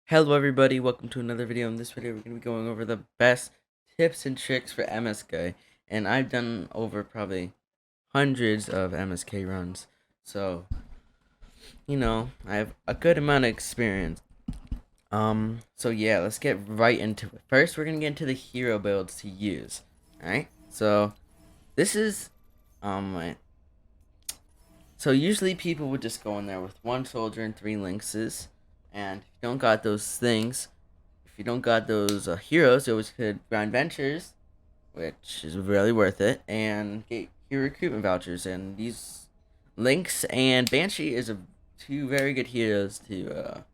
Hello everybody, welcome to another video. In this video we're going to be going over the best tips and tricks for MSK, and I've done over probably hundreds of MSK runs, so I have a good amount of experience. So yeah, let's get right into it. First we're going to get into the hero builds to use. Alright, so this is so usually people would just go in there with one soldier and three lynxes, and if you don't got those things, if you don't got those heroes, you always could grind ventures, which is really worth it, and get hero recruitment vouchers. And these Lynx and Banshee is two very good heroes to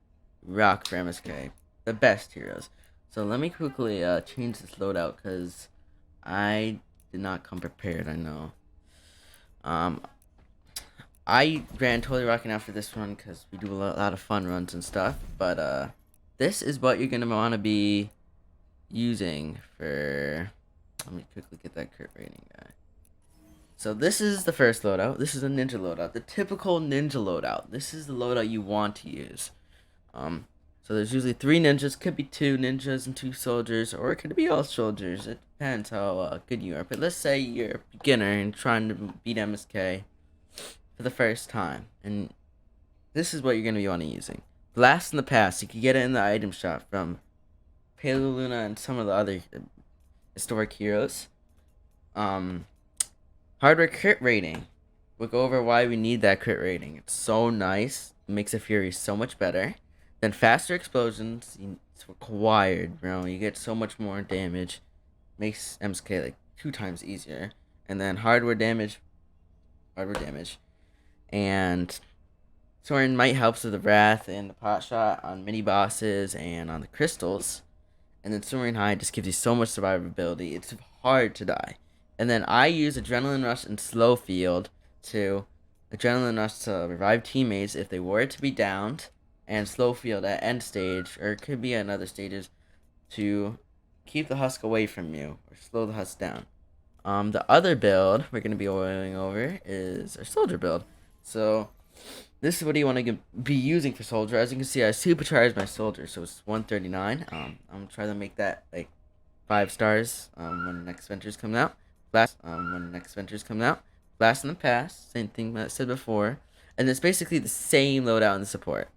rock for MSK, the best heroes. So let me quickly change this loadout because I did not come prepared. I know. I ran totally rocking out for this one because we do a lot of fun runs and stuff. But this is what you're gonna want to be using for. Let me quickly get that crit rating guy. So this is the first loadout. This is a ninja loadout, the typical ninja loadout. This is the loadout you want to use. So there's usually three ninjas. Could be two ninjas and two soldiers, or it could be all soldiers. It depends how good you are. But let's say you're a beginner and trying to beat MSK for the first time, and this is what you're going to be wanting using. Blast in the Past. You can get it in the item shop from Paleo Luna and some of the other historic heroes. Hardware crit rating. We'll go over why we need that crit rating. It's so nice. It makes the Fury so much better. Then faster explosions. It's required, bro. You get so much more damage. Makes MSK like 2 times easier. And then hardware damage. And Soren might helps with the Wrath and the pot shot on mini bosses and on the crystals. And then Soaring High just gives you so much survivability. It's hard to die. And then I use Adrenaline Rush and Slow Field to Adrenaline Rush to revive teammates if they were to be downed, and Slow Field at end stage, or it could be at other stages, to keep the husk away from you or slow the husk down. The other build we're going to be going over is our soldier build. So this is what you want to be using for soldier. As you can see, I supercharged my soldier, so it's 139. I'm gonna try to make that like 5 stars when the next ventures come out. Blast in the Past, same thing that I said before, and it's basically the same loadout in the support,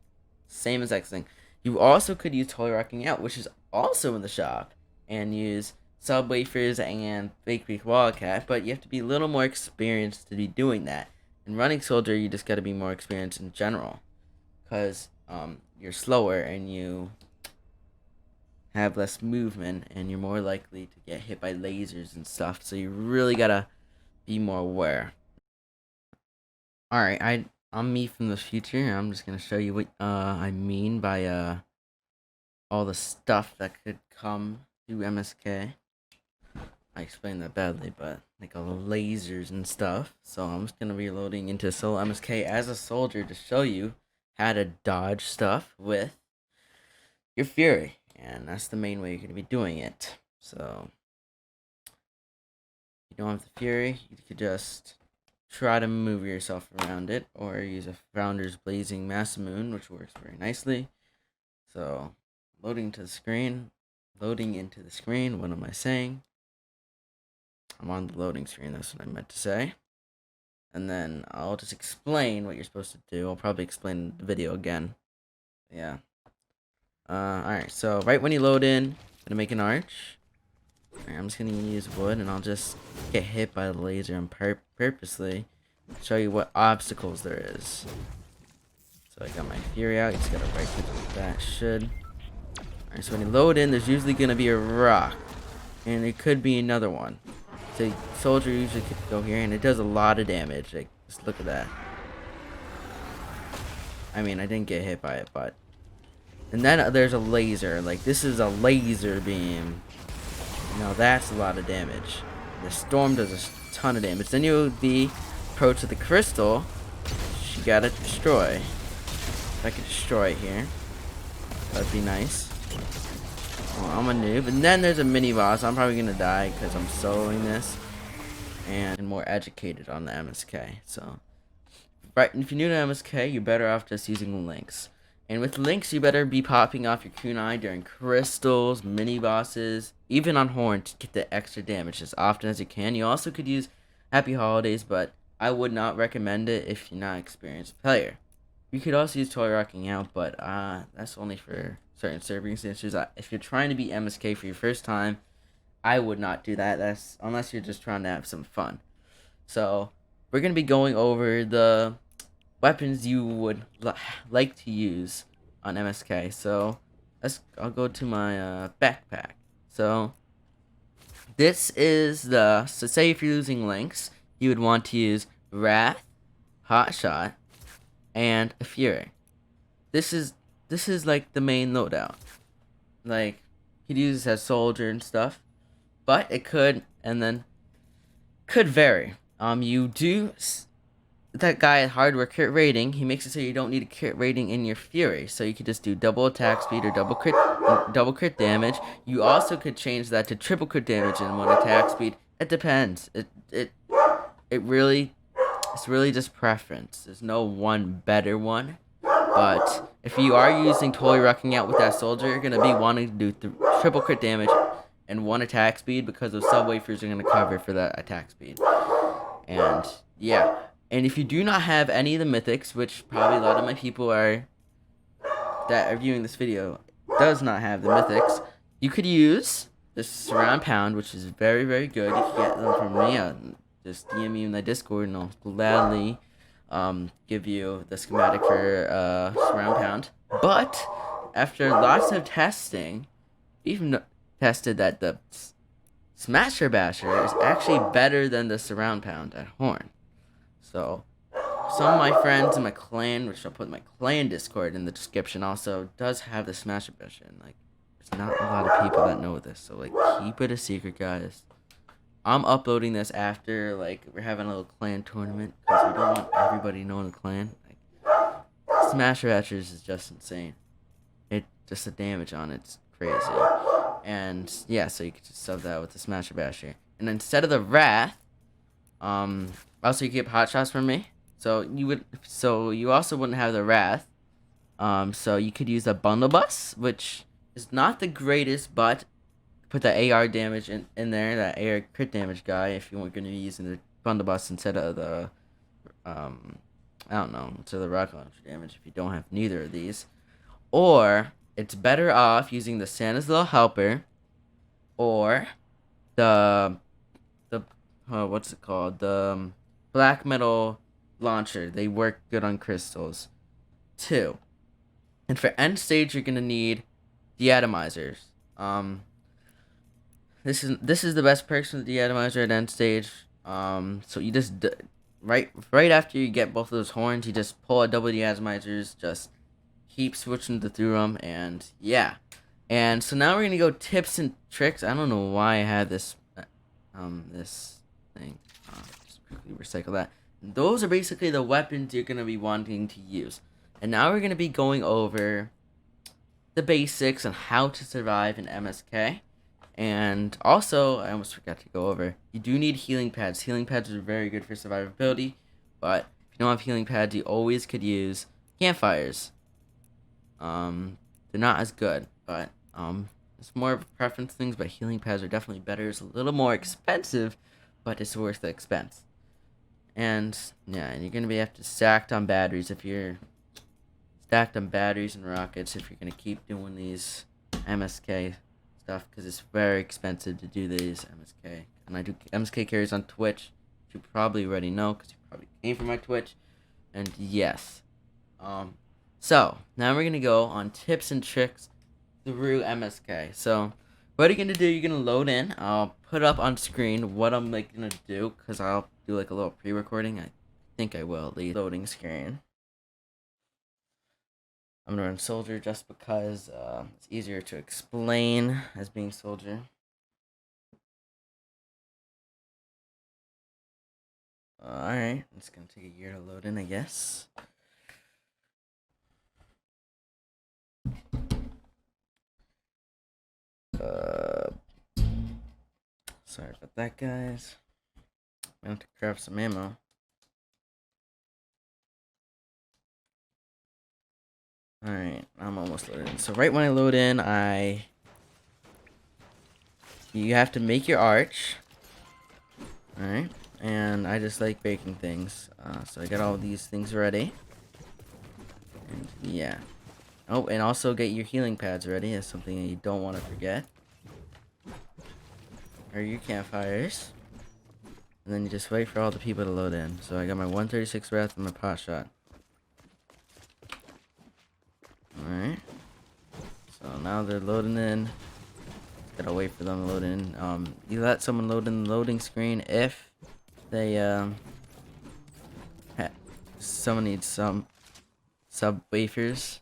same exact thing. You also could use Totally Rocking Out, which is also in the shop, and use Sub Wafers and Fake Creek Wildcat, but you have to be a little more experienced to be doing that. In running soldier, you just got to be more experienced in general, because you're slower and you have less movement, and you're more likely to get hit by lasers and stuff. So you really gotta be more aware. All right, I'm me from the future. I'm just gonna show you what I mean by all the stuff that could come through MSK. I explained that badly, but like all the lasers and stuff. So I'm just gonna be loading into solo MSK as a soldier to show you how to dodge stuff with your Fury, and that's the main way you're gonna be doing it. So if you don't have the Fury, you could just try to move yourself around it, or use a Founder's Blazing Masamune, which works very nicely. So loading into the screen. What am I saying? I'm on the loading screen, that's what I meant to say. And then I'll just explain what you're supposed to do. I'll probably explain the video again. Yeah. Alright, so right when you load in, I'm gonna make an arch. Alright, I'm just gonna use wood, and I'll just get hit by the laser and purposely show you what obstacles there is. So I got my Fury out, you just gotta right click like that, should. Alright, so when you load in, there's usually gonna be a rock, and it could be another one. So soldier usually could go here, and it does a lot of damage. Like, just look at that. I mean, I didn't get hit by it, but. And then there's a laser. Like, this is a laser beam. Now that's a lot of damage. The storm does a ton of damage. Then you'll be approach to the crystal, which you gotta destroy. If I could destroy it here, that'd be nice. Well, I'm a noob. And then there's a mini boss. I'm probably gonna die because I'm soloing this and more educated on the MSK. So, right, if you're new to MSK, you're better off just using Lynx. And with links, you better be popping off your kunai during crystals, mini bosses, even on horn to get the extra damage as often as you can. You also could use Happy Holidays, but I would not recommend it if you're not an experienced player. You could also use Toy Rocking Out, but that's only for certain circumstances. If you're trying to beat MSK for your first time, I would not do that. That's unless you're just trying to have some fun. So we're gonna be going over the weapons you would like to use on MSK. So I'll go to my backpack. So this is so say if you're using links, you would want to use Wrath, Hotshot, and a Fury. This is like the main loadout. Like you could use this as soldier and stuff, but it could vary. You do that guy at hardware crit rating. He makes it so you don't need a crit rating in your Fury, so you could just do double attack speed or double crit damage. You also could change that to triple crit damage and one attack speed. It depends. It really it's really just preference. There's no one better one. But if you are using Totally Rocking Out with that soldier, you're gonna be wanting to do triple crit damage and one attack speed because those sub wafers are gonna cover for that attack speed. And yeah, and if you do not have any of the mythics, which probably a lot of my people that are viewing this video does not have the mythics, you could use the surround pound, which is very, very good. You can get them from me. Just DM me in the Discord, and I'll gladly give you the schematic for surround pound. But after lots of testing, we've tested that the Smasher Basher is actually better than the surround pound at horn. So some of my friends in my clan, which I'll put my clan Discord in the description, also does have the Smasher Basher. And like, there's not a lot of people that know this, so like, keep it a secret, guys. I'm uploading this after like we're having a little clan tournament because we don't want everybody knowing the clan. Like, Smasher Hatchers is just insane. It just the damage on it's crazy. And yeah, so you could just sub that with the Smasher Basher. And instead of the Wrath, also you get hot shots from me. So you also wouldn't have the Wrath. So you could use a bundle bus, which is not the greatest, but put the AR damage in there, that AR crit damage guy, if you weren't going to be using the bundle bus instead of the, I don't know, instead of the rocket launcher damage if you don't have neither of these. Or, it's better off using the Santa's Little Helper, or what's it called? The Black Metal Launcher. They work good on crystals, too. And for end stage, you're going to need the atomizers. This is the best perks with the atomizer at end stage. So you just right after you get both of those horns, you just pull out double the atomizers, just keep switching through them, and yeah. And so now we're gonna go tips and tricks. I don't know why I had this this thing. Just quickly recycle that. And those are basically the weapons you're gonna be wanting to use. And now we're gonna be going over the basics on how to survive in MSK. And also, I almost forgot to go over, you do need healing pads. Healing pads are very good for survivability, but if you don't have healing pads, you always could use campfires. They're not as good, but it's more of a preference things, but healing pads are definitely better. It's a little more expensive, but it's worth the expense. And yeah, and you're gonna be have to stacked on batteries if you're stacked on batteries and rockets if you're gonna keep doing these MSK stuff, because it's very expensive to do these MSK. And I do MSK carries on Twitch, which you probably already know because you probably came from my Twitch. And yes, so now we're gonna go on tips and tricks through MSK. So what are you gonna do? You're gonna load in. I'll put up on screen what I'm like gonna do, because I'll do like a little pre-recording. I think I will. The loading screen. I'm gonna run soldier just because it's easier to explain as being soldier. Alright, it's gonna take a year to load in, I guess. Sorry about that, guys. I have to grab some ammo. Alright, I'm almost loaded in. So right when I load in, you have to make your arch. Alright, and I just like baking things. So I got all these things ready. And yeah. Oh, and also get your healing pads ready. That's something that you don't want to forget. Or your campfires. And then you just wait for all the people to load in. So I got my 136 breath and my pot shot. Alright. So now they're loading in. Gotta wait for them to load in. You let someone load in the loading screen if they someone needs some sub wafers.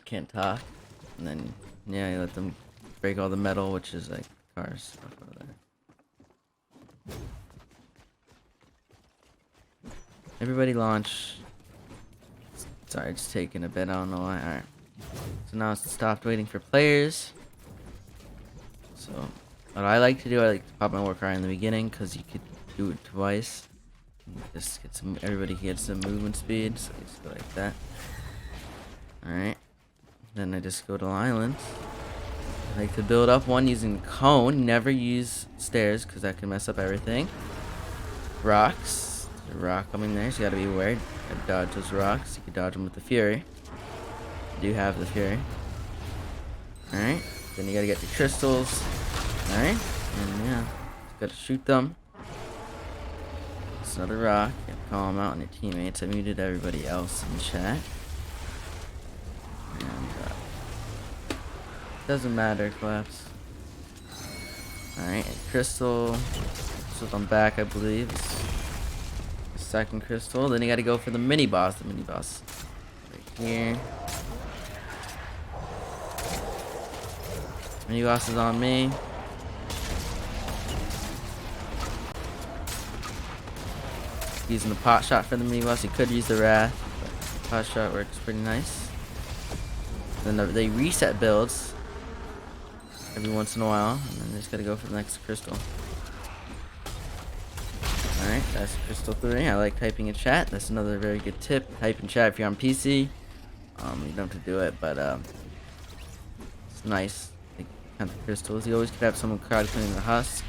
Can't talk. And then yeah, you let them break all the metal, which is like cars stuff over there. Everybody launch. Sorry, it's taking a bit. I don't know why. Alright. So now it's stopped waiting for players. So what I like to do, I like to pop my war cry in the beginning because you could do it twice. Just get some. Everybody gets some movement speed. So you just go like that. Alright. Then I just go to islands. I like to build up one using cone. Never use stairs because that can mess up everything. Rocks. There's a rock coming there, so you gotta be aware. You gotta dodge those rocks. You can dodge them with the Fury. You do have the Fury. Alright. Then you gotta get the crystals. Alright. And yeah. You gotta shoot them. It's another rock. You have to call them out on your teammates. I muted everybody else in the chat. And doesn't matter, collapse. Alright, crystal. Crystal's on back, I believe. The second crystal. Then you gotta go for the mini boss. The mini boss. Right here. Mini boss is on me. Using the pot shot for the mini boss. You could use the wrath, but the pot shot works pretty nice. Then they reset builds every once in a while, and then they just gotta go for the next crystal. Alright, that's crystal 3. I like typing in chat. That's another very good tip. Type in chat if you're on PC. You don't have to do it, but it's nice. Like, count the crystals. You always could have someone crowd cleaning the husk.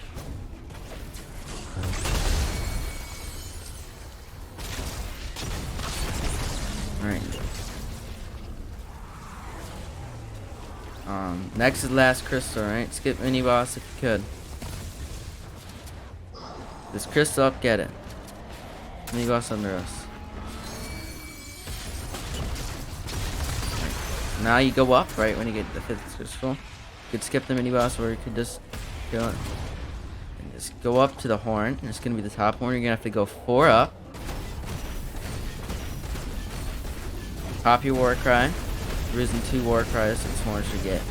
Alright. Next is last crystal, right? Skip mini boss if you could. This crystal up, get it. Mini boss under us. Right. Now you go up, right? When you get the 5th crystal. You could skip the mini boss, or you could just kill it. And just go up to the horn. And it's gonna be the top horn. You're gonna have to go 4 up. Pop your war cry. Risen 2 war cries, so this horn should get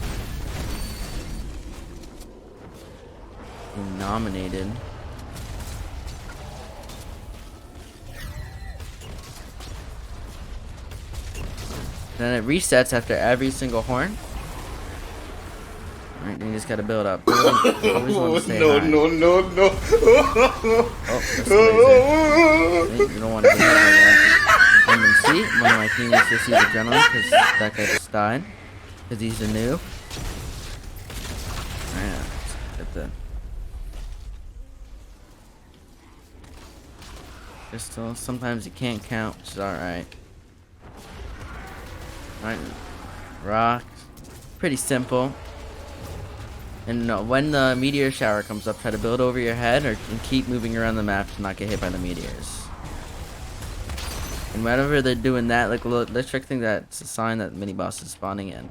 nominated. Then it resets after every single horn. Alright, then you just gotta build up. Always want to say no, hi. no, no, no. Oh, that's the laser. You don't want to do that. And then see, one of my teammates just used adrenaline because that guy just died. Because he's a noob. Alright, let's get the crystal. Sometimes you can't count, which is alright. Alright, rocks. Pretty simple. And when the meteor shower comes up, try to build over your head and keep moving around the map to not get hit by the meteors. And whenever they're doing that, like let's trick think that's a sign that the mini boss is spawning in.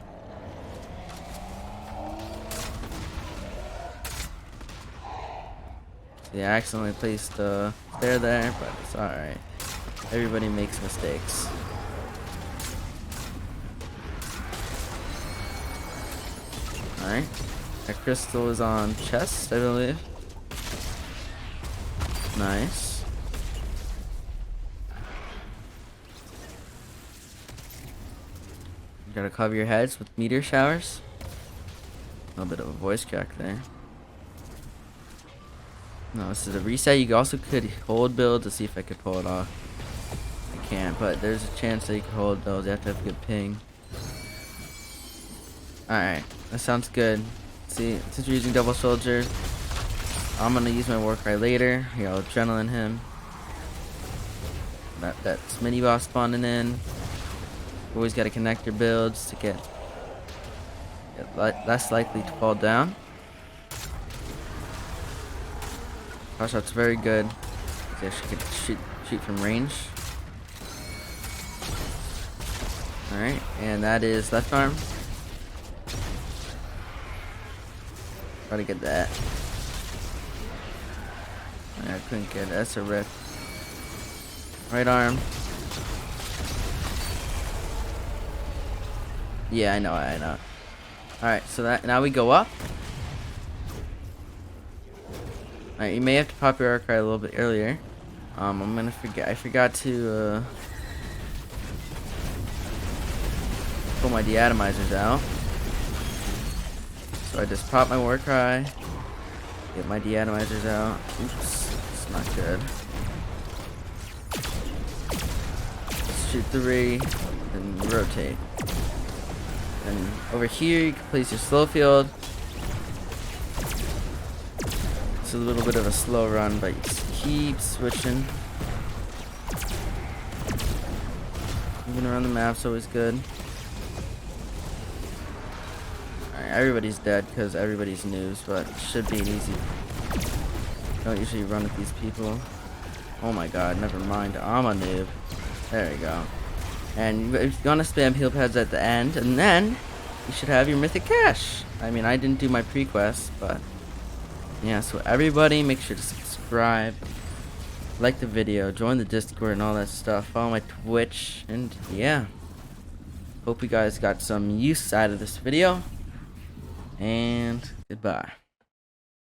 So yeah, I accidentally placed the stair there, but it's alright. Everybody makes mistakes. Alright. That crystal is on chest, I believe. Nice. You gotta cover your heads with meteor showers. A little bit of a voice crack there. No, this is a reset. You also could hold build to see if I could pull it off. I can't, but there's a chance that you can hold those. You have to have a good ping. Alright, that sounds good. See, since we're using double soldier, I'm gonna use my war cry later. Here, I'll adrenaline him. That's mini boss spawning in. Always gotta connect your builds to get less likely to fall down. Cross shot's very good. You actually can shoot from range. Alright, and that is left arm. Try to get that. I couldn't get it. That's a rip. Right arm. Yeah, I know. Alright, so that now we go up. Alright, you may have to pop your arc cry a little bit earlier. I'm gonna forget. I forgot to pull my deatomizers out. So I just pop my war cry, get my deatomizers out. Oops, it's not good. Let's shoot 3 and rotate. And over here you can place your slow field. It's a little bit of a slow run, but you just keep switching. Moving around the map's always good. Alright, everybody's dead because everybody's noobs, but it should be an easy. Don't usually run with these people. Oh my god, never mind. I'm a noob. There we go. And you're gonna spam heal pads at the end, and then you should have your mythic cash. I mean, I didn't do my pre-quest, but yeah, so everybody make sure to subscribe, like the video, join the Discord and all that stuff, follow my Twitch, and yeah. Hope you guys got some use out of this video, and goodbye.